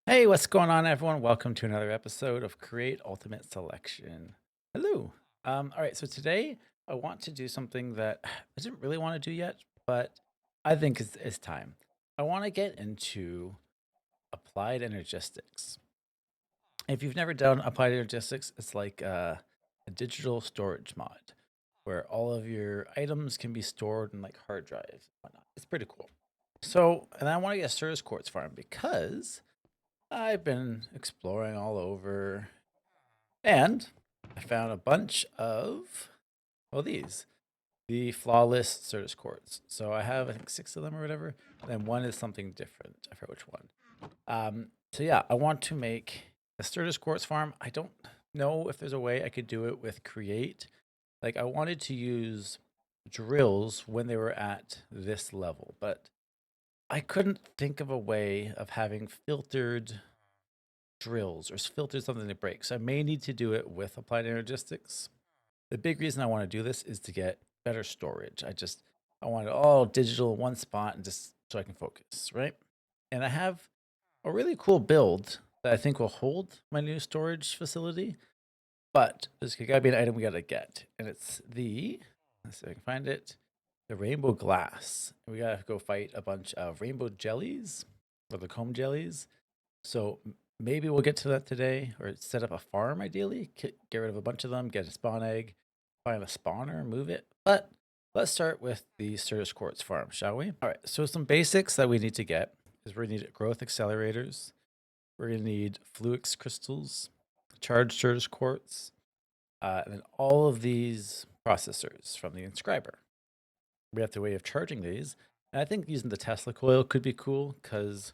Hey, what's going on, everyone? Welcome to another episode of Create Ultimate Selection. Hello. All right, so today I want to do something that I didn't really want to do yet, but I think it's time. I want to get into applied energistics. If you've never done applied energistics, it's like a digital storage mod where all of your items can be stored in like hard drives and whatnot. It's pretty cool. So, and I want to get a Certus Quartz farm because I've been exploring all over and I found a bunch of, well, the flawless Certus quartz. So I have, I think, 6 of them or whatever. And then one is something different. I forget which one. So yeah, I want to make a Certus quartz farm. I don't know if there's a way I could do it with Create. Like, I wanted to use drills when they were at this level, but I couldn't think of a way of having filtered drills or filter something that breaks. So I may need to do it with applied energistics. The big reason I want to do this is to get better storage. I want it all digital in one spot and just so I can focus, right? And I have a really cool build that I think will hold my new storage facility, but there's gotta be an item we gotta get. And it's let's see if I can find it, the rainbow glass. And we gotta go fight a bunch of rainbow jellies or the comb jellies. So maybe we'll get to that today, or set up a farm ideally. Get rid of a bunch of them, get a spawn egg, find a spawner, move it. But let's start with the Certus Quartz farm, shall we? All right. So some basics that we need to get is we're gonna need growth accelerators. We're gonna need fluix crystals, charged Certus Quartz, and then all of these processors from the inscriber. We have the way of charging these, and I think using the Tesla coil could be cool because,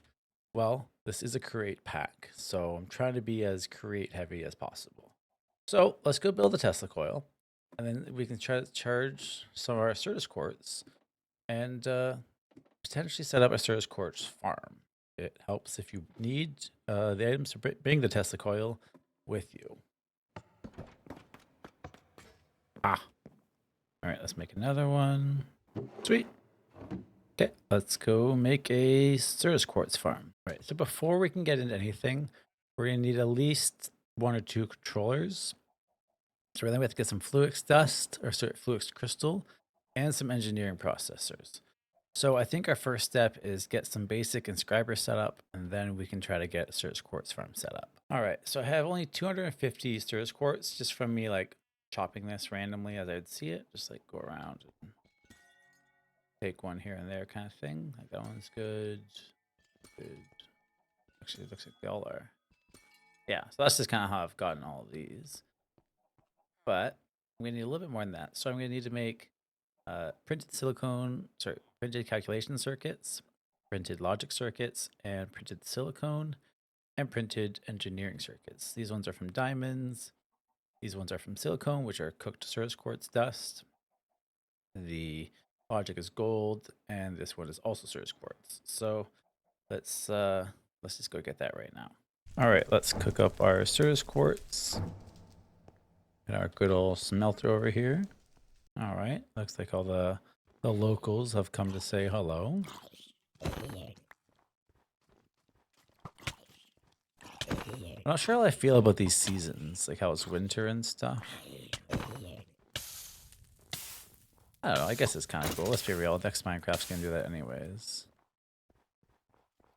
well, this is a create pack, so I'm trying to be as create heavy as possible. So let's go build a Tesla coil, and then we can try to charge some of our Certus quartz and potentially set up a Certus quartz farm. It helps if you need the items to bring the Tesla coil with you. Ah, all right, let's make another one. Sweet. Okay, let's go make a Certus quartz farm. All right, so before we can get into anything, we're gonna need at least 1 or 2 controllers. So then we have to get some fluix dust, or sorry, fluix crystal, and some engineering processors. So I think our first step is get some basic inscriber set up, and then we can try to get Certus quartz farm set up. All right, so I have only 250 Certus quartz just from me like chopping this randomly as I'd see it, just like go around and take one here and there kind of thing. Like that one's good. Good. Actually, it looks like they all are. Yeah, so that's just kind of how I've gotten all of these. But I'm gonna need a little bit more than that. So I'm gonna need to make printed calculation circuits, printed logic circuits, and printed silicone, and printed engineering circuits. These ones are from diamonds. These ones are from silicone, which are cooked Certus quartz dust. The logic is gold, and this one is also Certus quartz. So let's just go get that right now. All right, let's cook up our Certus quartz and our good old smelter over here. All right, looks like all the locals have come to say hello. I'm not sure how I feel about these seasons, like how it's winter and stuff. I don't know, I guess it's kind of cool. Let's be real, next Minecraft's gonna do that anyways.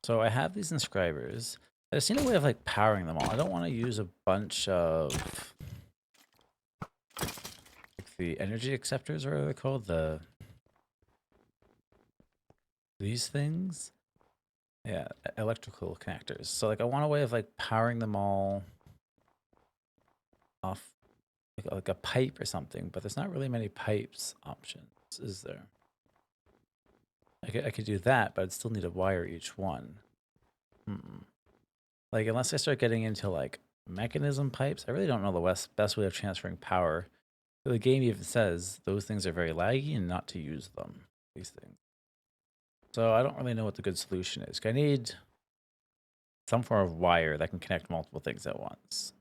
So I have these inscribers. I just need a way of like powering them all. I don't want to use a bunch of like the energy acceptors, or what are they called? These things? Yeah, electrical connectors. So like I want a way of like powering them all off like a pipe or something, but there's not really many pipes options, is there? I could do that, but I'd still need to wire each one. Like unless I start getting into like mechanism pipes, I really don't know the best way of transferring power. The game even says those things are very laggy and not to use them. These things. So I don't really know what the good solution is. I need some form of wire that can connect multiple things at once.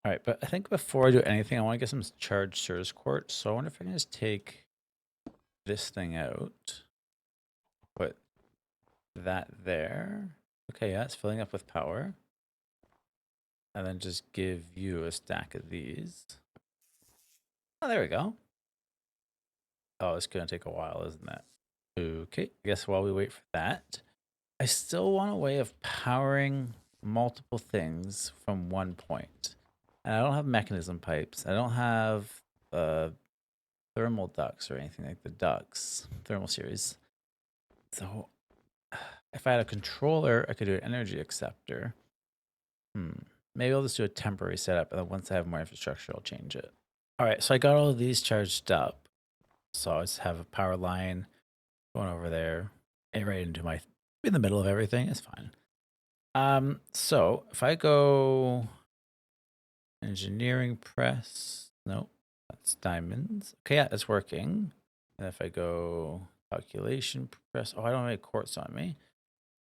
All right, but I think before I do anything, I want to get some charged Certus quartz. So I wonder if I can just take this thing out, put that there, Okay, yeah, it's filling up with power. And then just give you a stack of these. Oh, there we go. Oh, it's going to take a while, isn't it? Okay, I guess while we wait for that, I still want a way of powering multiple things from one point. And I don't have mechanism pipes. I don't have uh, thermal ducts or anything like the ducts, thermal series. So if I had a controller, I could do an energy acceptor. Maybe I'll just do a temporary setup, and then once I have more infrastructure, I'll change it. All right, so I got all of these charged up. So I just have a power line going over there, and right into my in the middle of everything. It's fine. So if I go engineering press, nope, that's diamonds. Okay, yeah, it's working. And if I go calculation press, oh, I don't have any quartz on me.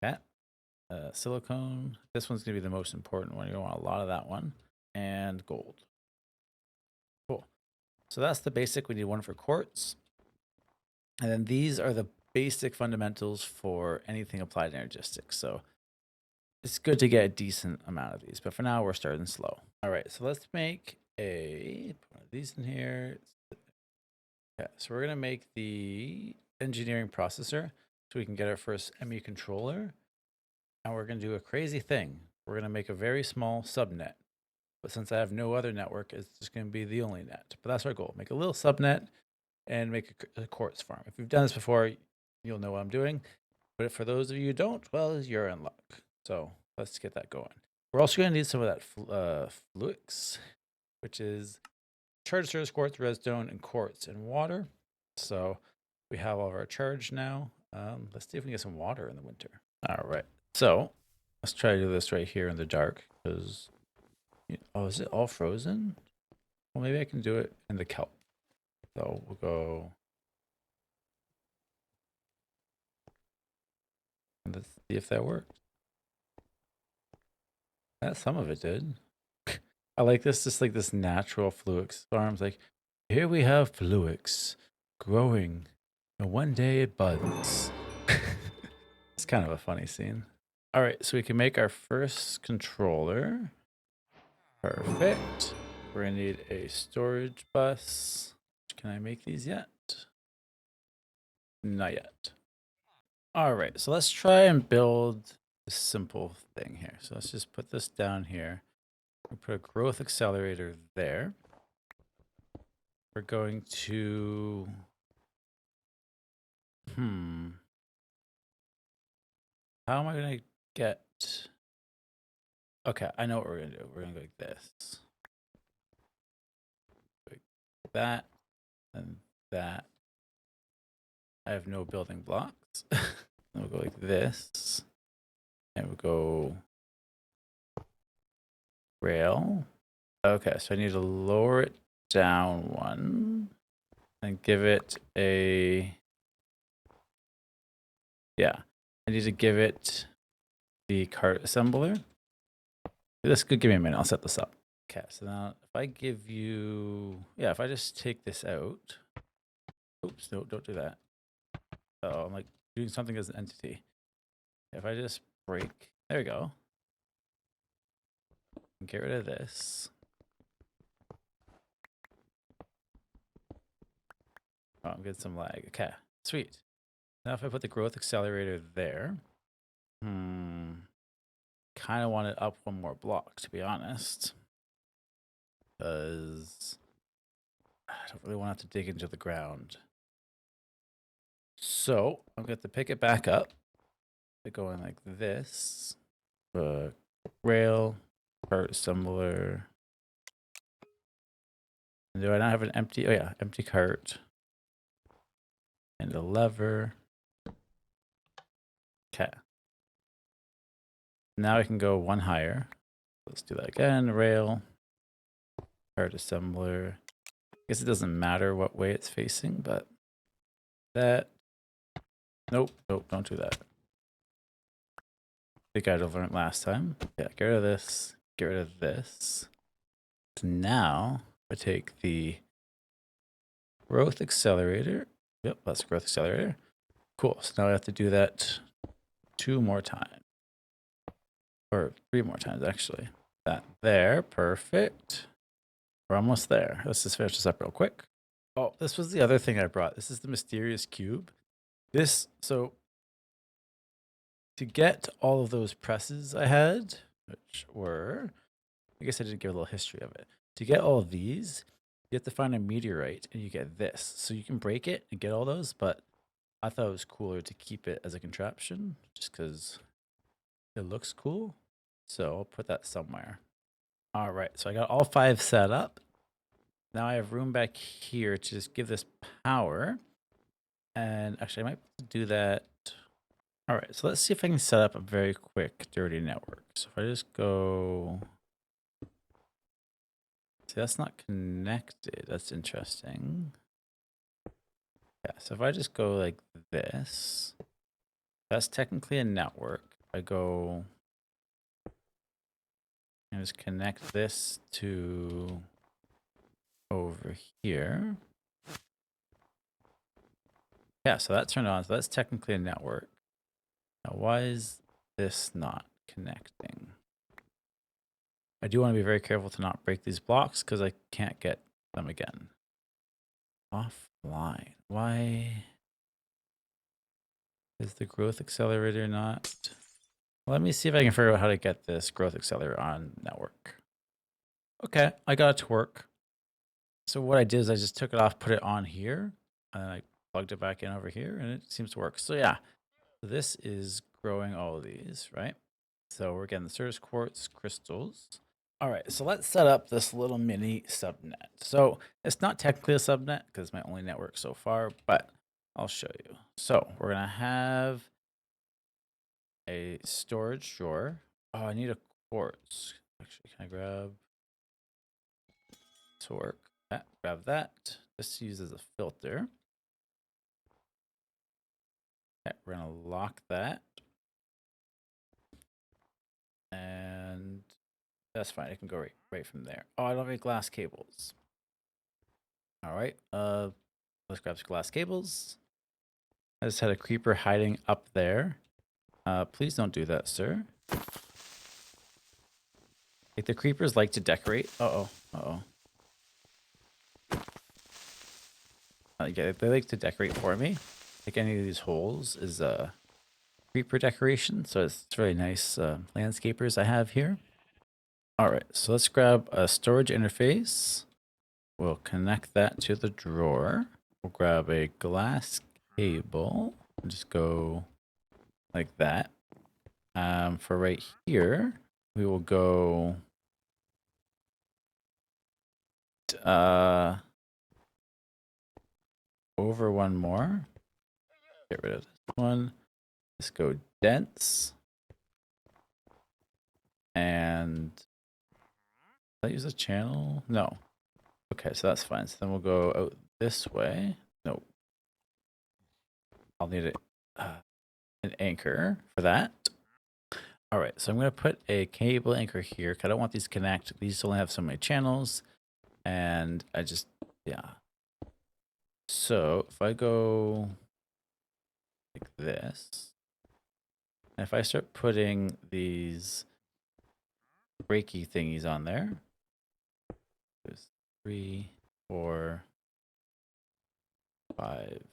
Okay, silicone. This one's gonna be the most important one. You want a lot of that one, and gold. Cool. So that's the basic. We need one for quartz, and then these are the basic fundamentals for anything applied energistics. So it's good to get a decent amount of these, but for now we're starting slow. All right, so let's make put one of these in here. Okay, so we're gonna make the engineering processor so we can get our first ME controller, and we're gonna do a crazy thing. We're gonna make a very small subnet, but since I have no other network, it's just gonna be the only net. But that's our goal: make a little subnet and make a quartz farm. If you've done this before, you'll know what I'm doing. But for those of you who don't, well, you're in luck. So let's get that going. We're also going to need some of that fluix, which is charged quartz, redstone, and quartz and water. So we have all of our charge now. Let's see if we can get some water in the winter. All right. So let's try to do this right here in the dark because, oh, is it all frozen? Well, maybe I can do it in the kelp. So we'll go. Let's see if that worked. That some of it did. I like this, just like this natural fluix farms. Like, here we have fluix growing, and one day it buds. It's kind of a funny scene. All right, so we can make our first controller. Perfect. We're gonna need a storage bus. Can I make these yet? Not yet. All right, so let's try and build a simple thing here. So let's just put this down here. We'll put a growth accelerator there. We're going to, how am I going to get, okay, I know what we're going to do. We're going to go like this. Like that, and that. I have no building blocks. We'll go like this. And we'll go rail. Okay, so I need to lower it down one and give it a, yeah, I need to give it the cart assembler. This could give me a minute. I'll set this up. Okay, so now if I give you, yeah, if I just take this out. Oops, no, don't do that. Oh, I'm like doing something as an entity. If I just break, there we go. Get rid of this. Oh, I'm getting some lag. Okay, sweet. Now if I put the growth accelerator there, kind of want it up one more block, to be honest. Because I don't really want to have to dig into the ground. So I'm going to pick it back up by going like this. Rail, part assembler. And do I not have an empty? Oh yeah, empty cart. And a lever. Okay. Now I can go one higher. Let's do that again. Rail, part assembler. I guess it doesn't matter what way it's facing, but that. Nope, nope, don't do that. I think I'd have learned last time. Yeah, get rid of this. Get rid of this. So now I take the growth accelerator. Yep, that's growth accelerator. Cool. So now I have to do that 2 more times. Or 3 more times, actually. That there. Perfect. We're almost there. Let's just finish this up real quick. Oh, this was the other thing I brought. This is the mysterious cube. So to get all of those presses I had, which were, I guess I didn't give a little history of it. To get all of these, you have to find a meteorite and you get this. So you can break it and get all those, but I thought it was cooler to keep it as a contraption just because it looks cool. So I'll put that somewhere. All right, so I got all 5 set up. Now I have room back here to just give this power. And actually, I might do that. All right, so let's see if I can set up a very quick dirty network. So if I just go... See, that's not connected. That's interesting. Yeah, so if I just go like this, that's technically a network. I go and just connect this to over here. Yeah, so that turned on. So that's technically a network. Now, why is this not connecting? I do want to be very careful to not break these blocks because I can't get them again. Offline. Why is the growth accelerator not? Let me see if I can figure out how to get this growth accelerator on network. Okay, I got it to work. So what I did is I just took it off, put it on here, and I plugged it back in over here, and it seems to work. So yeah, this is growing all of these, right? So we're getting the Certus quartz crystals. All right, so let's set up this little mini subnet. So it's not technically a subnet because it's my only network so far, but I'll show you. So we're gonna have a storage drawer. Oh, I need a quartz. Actually, can I grab to work? Grab that. This uses a filter. Okay, we're gonna lock that. And that's fine. It can go right from there. Oh, I don't have any glass cables. All right. Let's grab some glass cables. I just had a creeper hiding up there. Please don't do that, sir. Like the creepers like to decorate. Uh-oh. Uh-oh. Yeah, they like to decorate for me. Like any of these holes is a creeper decoration. So it's really nice landscapers I have here. All right, so let's grab a storage interface. We'll connect that to the drawer. We'll grab a glass cable and just go like that. For right here, we will go over one more. Get rid of this one. Let's go dense. And did I use a channel? No. Okay, so that's fine. So then we'll go out this way. No. I'll need an anchor for that. All right, so I'm going to put a cable anchor here because I don't want these to connect. These only have so many channels. And I just, yeah. So if I go like this, and if I start putting these breaky thingies on there, there's 3, 4, 5,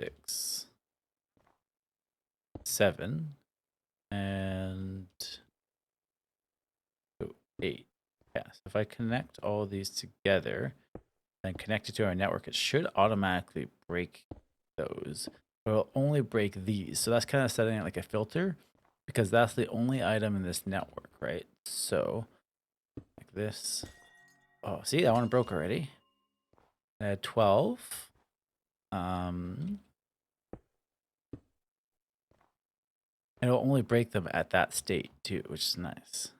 6, 7, and 8. Yeah, so if I connect all of these together and connect it to our network, it should automatically break those. But it'll only break these. So that's kind of setting it like a filter because that's the only item in this network, right? So like this. Oh, see, that one broke already. I had 12. And it'll only break them at that state too, which is nice.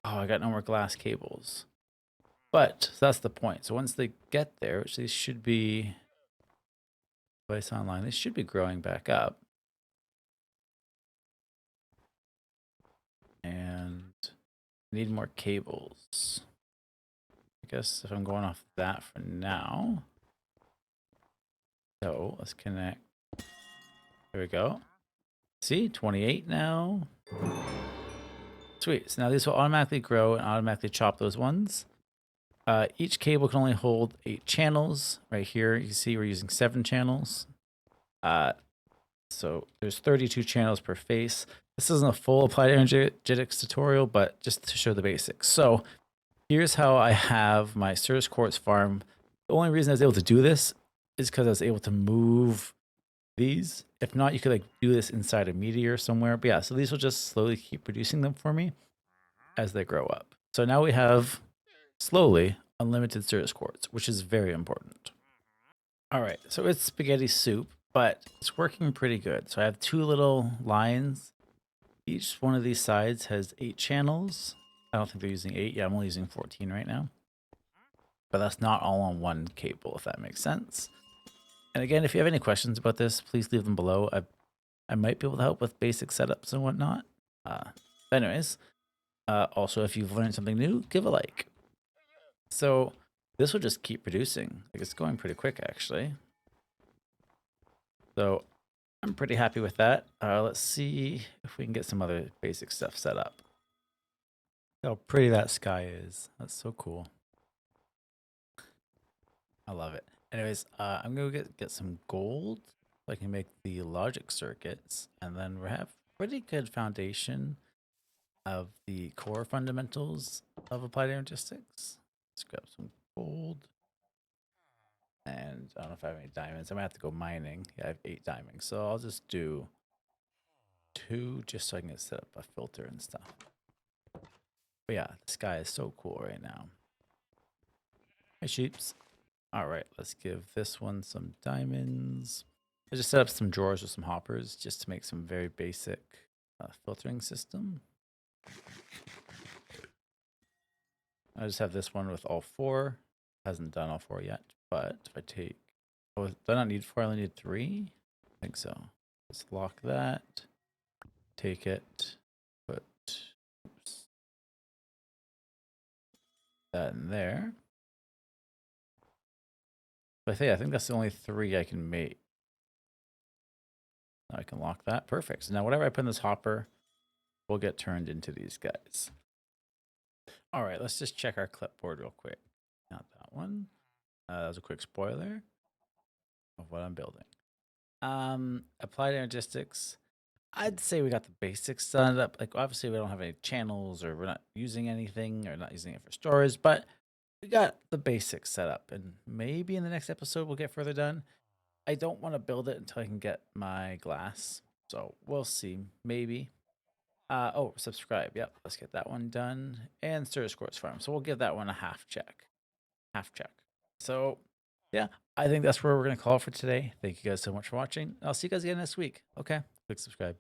Oh, I got no more glass cables. But so that's the point. So once they get there, which they should be place online, they should be growing back up. And need more cables. I guess if I'm going off that for now. So let's connect. There we go. See, 28 now. Sweet. So now these will automatically grow and automatically chop those ones. Each cable can only hold 8 channels. Right here, you can see we're using 7 channels. So there's 32 channels per face. This isn't a full applied energetics tutorial, but just to show the basics. So here's how I have my Certus Quartz farm. The only reason I was able to do this is because I was able to move these. If not, you could like do this inside a meteor somewhere. But yeah, so these will just slowly keep producing them for me as they grow up. So now we have slowly unlimited Certus Quartz, which is very important. All right, so it's spaghetti soup, but it's working pretty good. So I have 2 little lines. Each one of these sides has 8 channels. I don't think they're using 8. Yeah, I'm only using 14 right now. But that's not all on one cable, if that makes sense. And again, if you have any questions about this, please leave them below. I might be able to help with basic setups and whatnot. Anyways, also, if you've learned something new, give a like. So this will just keep producing. Like it's going pretty quick, actually. So I'm pretty happy with that. Let's see if we can get some other basic stuff set up. How pretty that sky is. That's so cool. I love it. Anyways, I'm gonna get some gold so I can make the logic circuits, and then we have pretty good foundation of the core fundamentals of applied energistics. Let's grab some gold. And I don't know if I have any diamonds. I might have to go mining. Yeah, I have 8 diamonds. So I'll just do 2 just so I can get set up a filter and stuff. But yeah, the sky is so cool right now. Hey, sheeps. All right, let's give this one some diamonds. I just set up some drawers with some hoppers just to make some very basic filtering system. I just have this one with all 4. Hasn't done all 4 yet, but if I take, oh, do I not need 4? I only need 3. I think so. Let's lock that. Take it. Put oops, that in there. But I think that's the only 3 I can make. Now I can lock that. Perfect. So now whatever I put in this hopper will get turned into these guys. All right, let's just check our clipboard real quick. Not that one. That was a quick spoiler of what I'm building. Applied energistics. I'd say we got the basics set up. Like obviously we don't have any channels or we're not using anything or not using it for storage, but we got the basics set up and maybe in the next episode we'll get further done. I don't want to build it until I can get my glass. So we'll see. Maybe. Oh, subscribe. Yep, let's get that one done. And Certus Quartz Farm. So we'll give that one a half check. Half check. So yeah, I think that's where we're going to call it for today. Thank you guys so much for watching. I'll see you guys again next week. Okay, click subscribe.